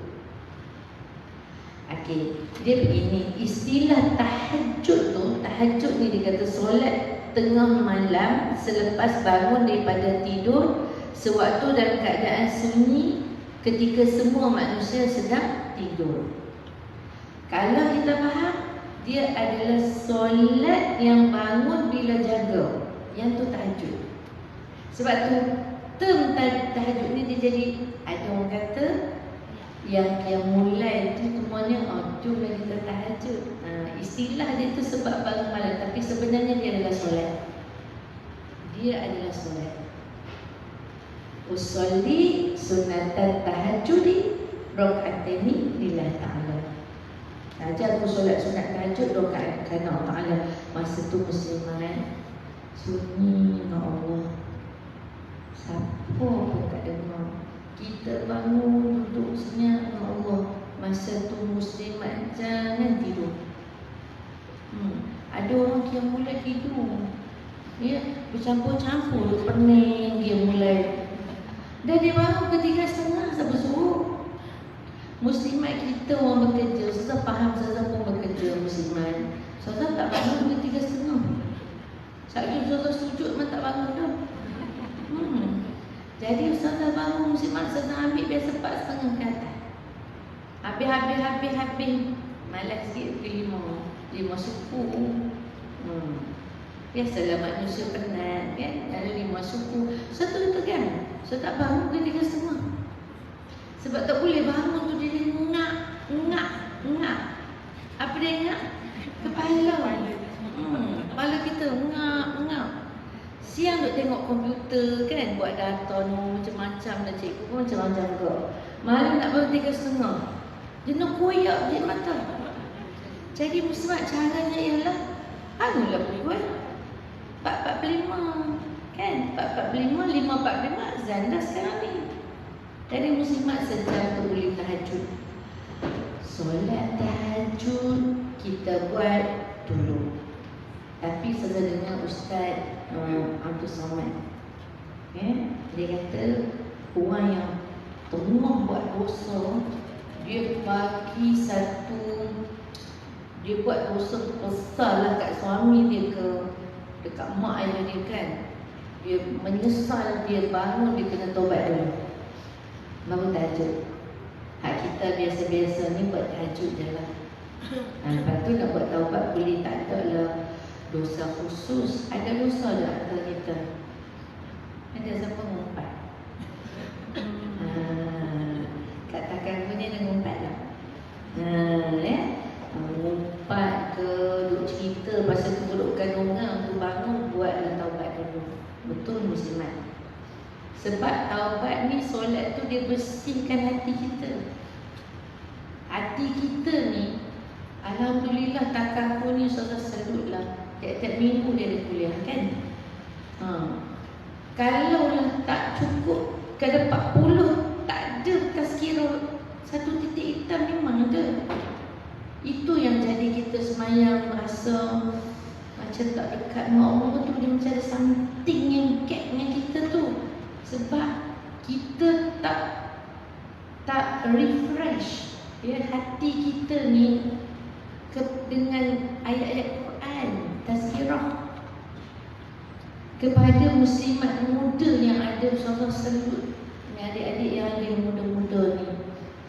Okey, dia begini, istilah tahajud ni dia kata solat tengah malam selepas bangun daripada tidur, sewaktu dalam keadaan sunyi ketika semua manusia sedang tidur. Kalau kita faham, dia adalah solat yang bangun bila jaga, yang tu tahajud. Sebab tu term tahajud ni dia jadi, ada orang kata yang mulai tu semuanya jomlah kita tahajud. Istilah dia tu sebab bangun malam, tapi sebenarnya dia adalah solat. Dia adalah solat. Usolli sunatan tahajudi rakaataini lillah ta'ala. Ajar aku solat sunat tahajud rakaat kerana Allah Ta'ala. Masa tu muslimat sunyi dengan Allah. Siapa pun tak dengar. Kita bangun duduk senyap dengan Allah. Masa tu muslimat jangan tidur. Ada orang yang mulai tidur, dia bercampur-campur, pening dia mulai. Dan dia bangun ke 3:30, siapa suruh? Muslimat kita orang bekerja, Ustazah faham, Ustazah pun bekerja muslimat. Ustazah tak bangun ke 3:30. Sekali Ustazah sujud memang tak bangun dah. Jadi Ustazah bangun muslimat, Ustazah ambil biasa 4:30 ke atas. Habis malas sikit ke 5 suku. Biasalah manusia penat kan, ada 5 suku. Satu itu kan, saya tak bangun ke 3:30. Sebab tak boleh bangun tu jadi ngak. Apa dia ngak? Kepala. Kepala kita ngak. Siang duk tengok komputer kan, buat data macam-macam dah, cikgu pun macam-macam ke. Malam nak bangun 3:30. Dia nak koyak je mata. Jadi muslimat caranya ialah bangunlah pukul 4.45 kan, 4.45, 5.45 azan dah sekarang ni. Jadi muslimat sejam tu boleh tahajud. Solat tahajud kita buat dulu. Tapi saya dengar Ustaz Abdul Samad, dia kata orang yang tengah buat dosa, dia bagi dia buat dosa besar lah kat suami dia ke dekat mak ayah dia kan. Dia menyesal, dia bangun, dia kena taubat dulu, bangun tahajud. Hak kita biasa-biasa ni buat tahajud je lah. Lepas tu nak buat taubat boleh, tak ada lah dosa khusus. Ada dosa tak antara kita? Ada siapa ngumpat? Katakan punya dia ngumpat tak? Ngumpat ke, duk cerita pasal keburukan orang tu, bangun buatlah taubat dulu. Betul muslimat. Sebab taubat ni, solat tu dia bersihkan hati kita. Hati kita ni, alhamdulillah takafur ni Ustazah salut lah. Tiap-tiap minggu dia ada kuliah kan. Kalau lah tak cukup ke 40, tak ada tazkirah 1 titik hitam, memang ada. Itu yang jadi kita semayang rasa macam tak dekat dengan Allah tu. Dia macam ada something yang gap dengan kita tu. Sebab kita tak refresh hati kita ni dengan ayat-ayat Quran, tazkirah kepada muslimat muda yang ada. Ustazah salut adik-adik yang ada muda-muda ni.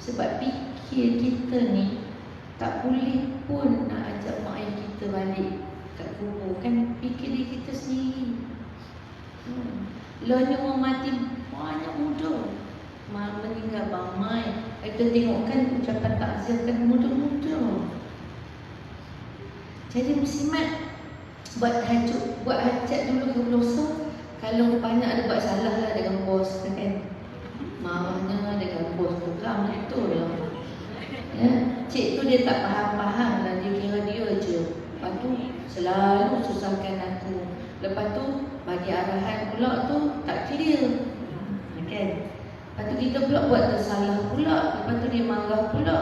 Sebab fikir kita ni tak boleh pun nak ajak mak ayah kita balik kat kubur kan, fikir diri kita sendiri. Lanya orang mati banyak muda, meninggal ramai. Kita tengok kan ucapan takziah kan muda-muda. Jadi muslimat buat tahajud, buat hajat dulu ke dosa. Kalau banyak ada buat salah lah dengan bos kan, marahnya dengan bos tu kan, betul lah. Cik tu dia tak faham-faham lah, dia kira dia je. Lepas tu selalu susahkan aku. Lepas tu bagi arahan pula tu tak clear kan. Lepas tu kita pula buat tersalah pula. Lepas tu dia marah pula.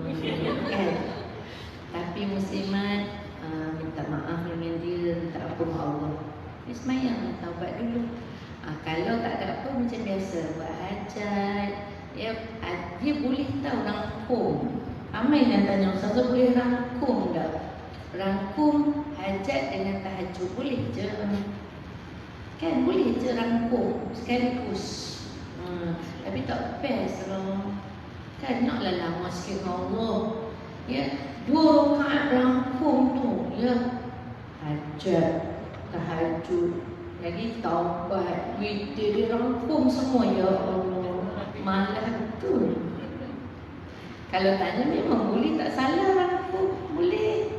Kan? Tapi muslimat minta maaf dengan dia, minta ampun Allah. Dia semayang, taubat dulu. Kalau tak ada apa, macam biasa buat hajat, dia boleh tahu rangkum. Ramai yang tanya, Ustazah boleh rangkum tak? Rangkum hajat dengan tahajud boleh je. Kan boleh je rangkum sekaligus. Tapi tak best lah. Kan naklah lama sikit dengan Allah. Ya, 2 rakaat rangkum tu, ya. Hajat, tahajud, lagi taubat, witir, dia rangkum semua, ya Allah. Malah betul. Kalau tanya memang boleh, tak salah rangkum, boleh.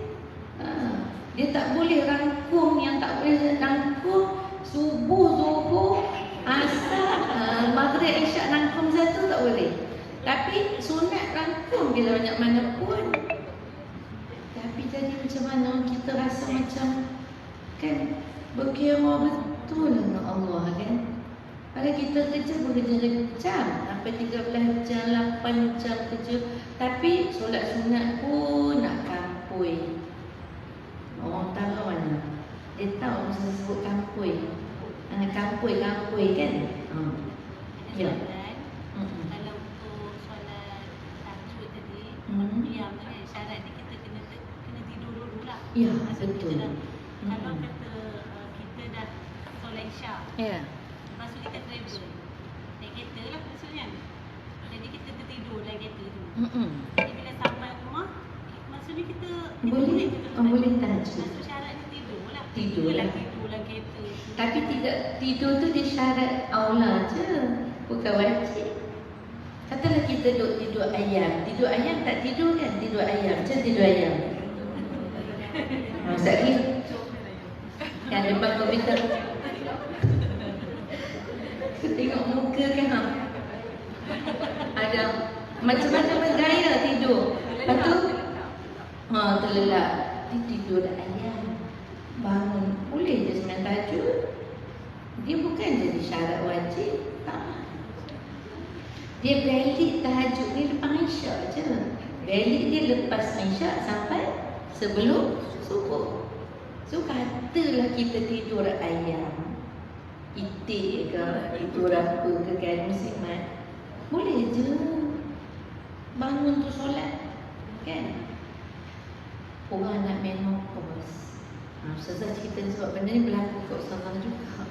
Dia tak boleh rangkum, yang tak boleh rangkum subuh, zuhur, asar, maghrib, isyak rangkum satu tak boleh. Tapi sunat rangkum bila banyak mana pun. Tapi jadi macam mana kita rasa macam kan berkira betul dengan Allah kan. Padahal kita kerja berjam-jam, sampai 13 jam, 8 jam kerja. Tapi solat sunat pun nak kampui. Orang tahu mana? Dia tahu masa sebut kampui. Kampui kan? Ya. Kalau untuk solat tahajud tadi, qiyam tu kan syarat dia kita kena tidur dulu lah. Ya, Masa betul. kita dah, kalau kata kita dah solat isyak, Ya. lepas tu kita travel, naik kereta lah maksudnya. Jadi kita tertidur dalam kereta tu. Jadi bila sampai rumah, maksudnya kita Boleh, boleh tahajud. Maksud syarat dia tidur lah. Tidur lah. Tidur dalam kereta. Tapi tidak tidur tu dia syarat aula je, bukan wajib. Katalah kita duduk tidur ayam. Tidur ayam tak tidur kan? Tidur ayam. Macam tidur ayam. Ustaz ni kan depan komputer. Aku tengok muka kan. Ada macam-macam gaya tidur. Lepas tu terlelap. Dia tidur ayam. Bangun. Boleh je sembahyang tahajud. Dia bukan jadi syarat wajib. Tak. Dia valid tahajud ni lepas isyak je. Valid dia lepas isyak sampai sebelum subuh. So katalah kita tidur ayam, itik ke, tidur apa ke kan muslimat, boleh je bangun tu solat kan. Orang nak menopause, Ustazah cerita sebab benda ni berlaku kat Ustazah juga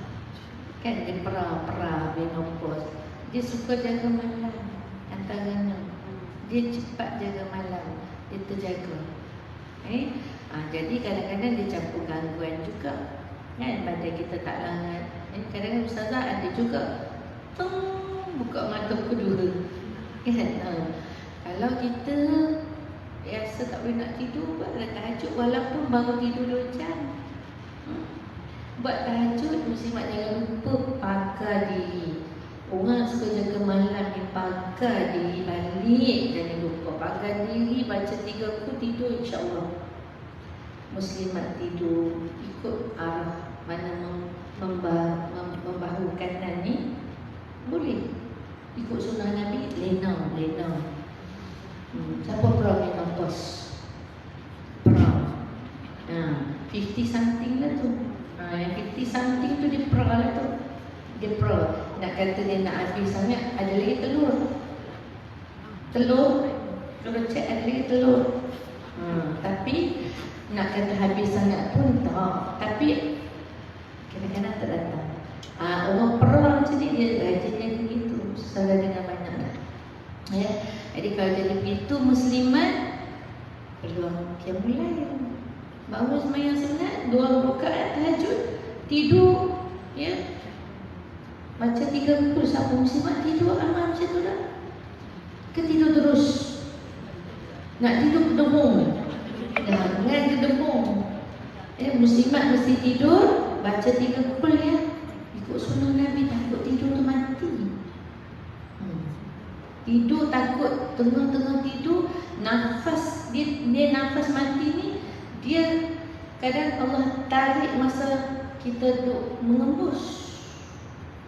kan. Dia pera menopause, dia suka jaga malam antaranya. Dia cepat jaga malam, dia terjaga. Jadi kadang-kadang dia campur gangguan juga kan, badan kita tak langat. Kadang-kadang Ustazah ada juga buka mata kedua kan. Kalau kita rasa tak boleh nak tidur, buatlah tahajud walaupun baru tidur 2 jam. Buat tahajud, muslimat jangan lupa pagar diri. Orang suka jaga malam ni, pagar diri balik. Jangan lupa pagar diri, baca 3 waktu, tidur insya-Allah. Muslimat tidur ikut arah mana membahu kanan ni, boleh ikut sunnah Nabi, lenang. Siapa pernah menopause? Pernah 50 something lah tu. Yang 50 something tu dia pernah lah tu. Dia pernah nak kata dia nak habis sangat, ada lagi telur. Kalau cek ada lagi telur. Tapi nak kata habis sangat pun tak. Tapi kadang-kadang tak datang. Orang perang macam ni, dia rajinnya begitu. Salah dengan banyak lah. Ya. Jadi kalau jadi begitu, muslimat peluang qiyamul lail. Bangun sembahyang sunat, 2 rakaat tahajud, tidur, ya. Baca 3 buku, siapa muslimat tidur amal macam tu dah. Ke tidur terus? Nak tidur berdemung. Jangan kedemung. Muslimat mesti tidur, baca 3 buku ya. Ikut sunnah Nabi, takut tidur tu mati. Tidur takut tengah-tengah tidur, nafas dia nafas mati ni, dia kadang Allah tarik masa kita duk mengembus.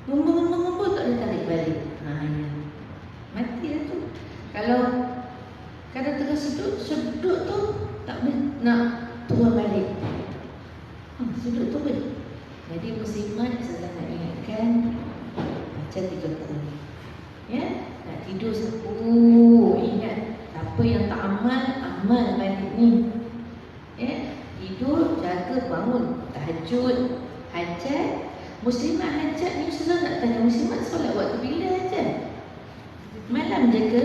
Mengembus tak boleh tarik balik. Ya. Mati lah tu. Kalau Kadang tengah sedut tu tak boleh nak turun balik. Sedut tu boleh. Jadi muslimat saya nak ingatkan baca 3 kali. Ya, nak tidur ingat apa yang tak amal balik ni. Ya, tidur, jaga, bangun, tahajud, hajat. Muslimat hajat ni susah nak tanya, muslimat solat waktu bila hajat? Malam je ke?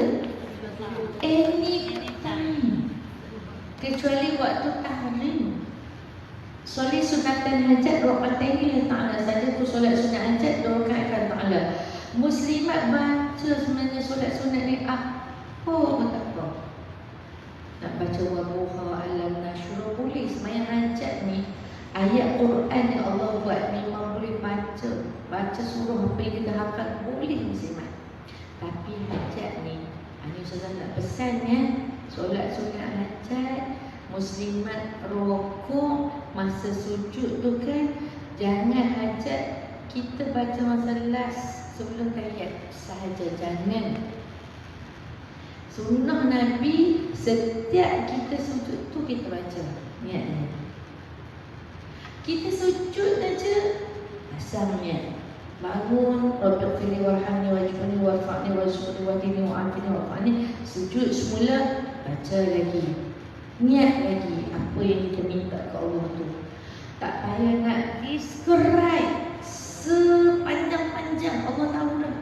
Anytime. Kecuali waktu tahrim. Solat sunatan hajat rakaat ini ta'ala saja. Tu solat sunat hajat 2 rakaat kan ta'ala. Muslimat baca sebenarnya solat sunat ni apa nak baca wabuha alam nasyurah boleh. Semayang hajat ni ayat Quran yang Allah buat memang boleh baca surah apa yang kita hafal boleh muslimat. Tapi hajat ni Ustazah nak pesan ya, solat sunat hajat muslimat rukuk masa sujud tu kan, jangan hajat kita baca masa last sebelum tahiyat sahaja, jangan. Sunnah Nabi setiap kita sujud tu kita baca niatnya. Kita sujud aja asalnya bangun, Rabbighfirli warhamni wajibni warfa'ni warzuqni wahdini wa'afini wa'afani, sujud semula baca lagi, niat lagi apa yang kita minta ke Allah tu. Tak payah nak describe sepanjang-panjang, Allah tahu dah.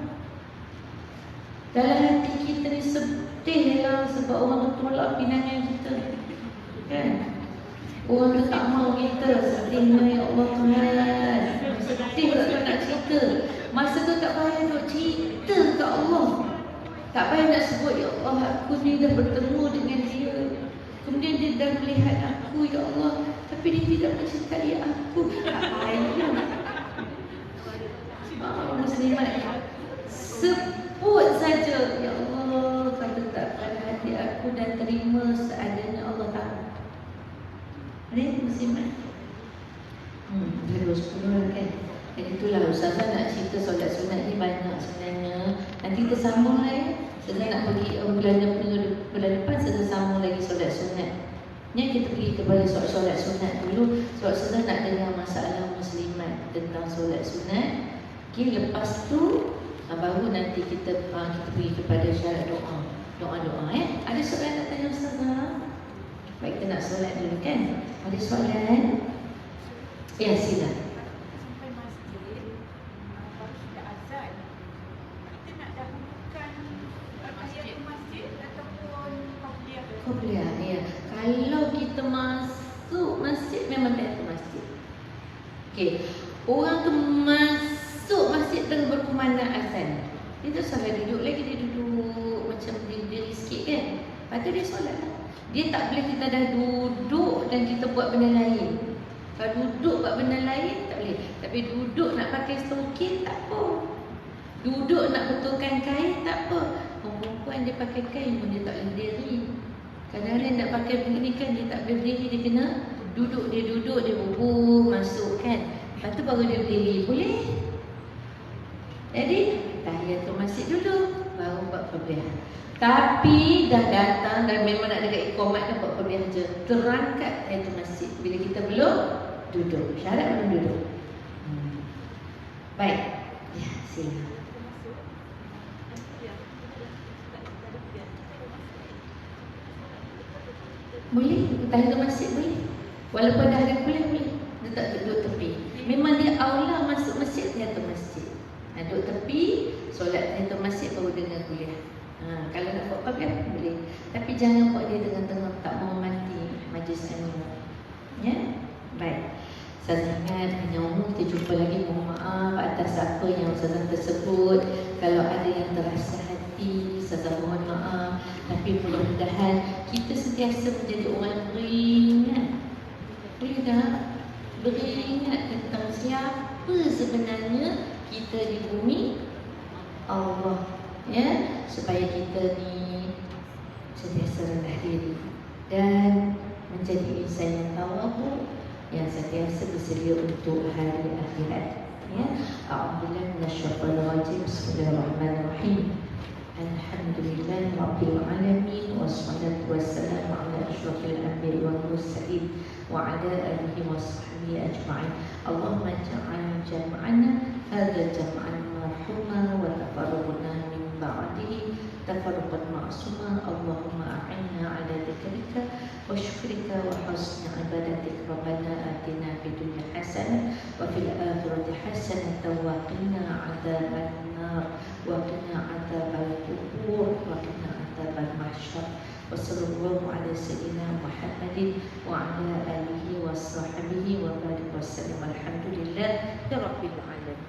Dalam hati kita ni sedih lah sebab orang tu tolak pinangan kita kan. Orang tu tak mau kita, sedihnya ya Allah Tuhan. Sedih tak nak cerita. Masa tu tak payah nak cerita ke Allah. Tak payah nak sebut ya Allah aku ni dah bertemu dengan dia, kemudian dia dah melihat aku ya Allah, tapi dia tidak mencintai aku. Tak payah. Muslimat sebut saja ya Allah, kata tak pada hati aku dan terima seadanya Allah tahu. Ada muslimat? Ada 10 orang kan. Jadi itulah Ustazah nak cerita solat sunat ni banyak sebenarnya. Nanti kita sambung lah ya. Ustazah nak pergi bulan depan Ustazah sambung lagi solat sunat. Ni kita pergi kepada solat sunat dulu. Sebab Ustazah nak dengar masalah muslimat tentang solat sunat. Okay, lepas tu baru nanti kita pergi kepada syarat doa ya. Ada soalan nak tanya Ustazah? Baik, kita nak solat dulu kan. Ada soalan? Ya, sila. Sampai masjid, baru sudah azan. Kita nak dahulukan tahiyatul masjid ataupun qabliyah? Ya. Kalau kita masuk masjid memang tahiyatul masjid. Okey. Orang tu masuk masjid tengah berkumandang azan. Dia tak salah duduk lagi, dia duduk macam diri sikit kan. Lepas tu dia solat lah. Dia tak boleh kita dah duduk dan kita buat benda lain. Kalau duduk buat benda lain tak boleh. Tapi duduk nak pakai stokin tak apa. Duduk nak betulkan kain tak apa. Perempuan dia pakai kain pun dia tak boleh berdiri. Kadang-kadang nak pakai begini kan dia tak boleh berdiri, dia kena duduk. Dia duduk, dia masuk kan. Lepas tu baru dia berdiri. Boleh? Jadi tahiyatul masjid dulu, baru buat qabliyah. Tapi dah datang dan memang nak dekat iqamat dah buat qabliyah je. Terangkat tahiyatul masjid bila kita belum duduk. Syarat belum duduk. Baik. Ya, sila. Boleh, tahiyatul masjid boleh. Walaupun dah ada kuliah boleh. Dia tak duduk tepi. Memang dia aula masuk masjid tahiyatul masjid. Duduk tepi, solat tahiyatul masjid baru dengar kuliah. Kalau nak buat qabliyah boleh. Tapi jangan buat dia tengah-tengah tak mau mati majlis ilmu. Ya? Baik. Saya ingat hanya umum kita jumpa lagi, mohon maaf atas apa yang Ustazah tersebut. Kalau ada yang terasa hati, Ustazah mohon maaf. Tapi mudah-mudahan kita sentiasa menjadi orang beringat. Boleh tak? Beringat tentang siapa sebenarnya kita di bumi Allah. Ya, supaya kita ni sentiasa rendah diri dan menjadi insan yang tawadhu, yang sentiasa bersedia untuk hari akhirat. Ya, a'udzubillahi minasyaitonir rajim. Bismillahirrahmanirrahim. Alhamdulillah Rabbil Alamin. Wassalatu wassalamu ala ashrafil anbiya wal mursalin wa ala alihi wa sahbihi ajma'in. Allahumma ja'al jam'ana hadha jam'an marhuma wa tafarruqna min ba'dihi tafarruqan ma'suma. Allahumma a'inna ala dzikrika wa syukrika wa husni ibadatik. Rabbana atina fid dunya hasanah wa fil akhirati hasanah wa qina adzaban nar wa qina adzabal qubur wa qina adzabal mahsyar. Wa sallallahu ala sayyidina Muhammadin wa ala alihi wa sahbihi wa barik wa sallam. Alhamdulillah ya rabbil alamin.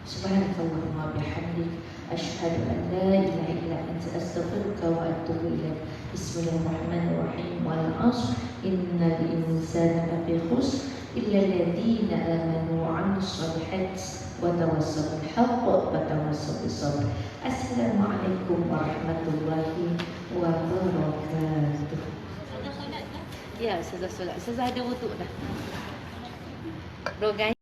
Subhanakallahumma bihamdik asyhadu an la ilaha illa anta astaghfiruka wa atubu ilaik. Bismillahirrahmanirrahim. Wal 'ashr innal insana lafi khusr illa alladziina aamanu wa 'amilus solihati wa tawassaw bil haqq wa tawassaw bis sabr. Assalamualaikum warahmatullahi wabarakatuh. Ada solat kan? Ya, Ustazah solat. Ustazah ada wuduk dah. Bro, guys.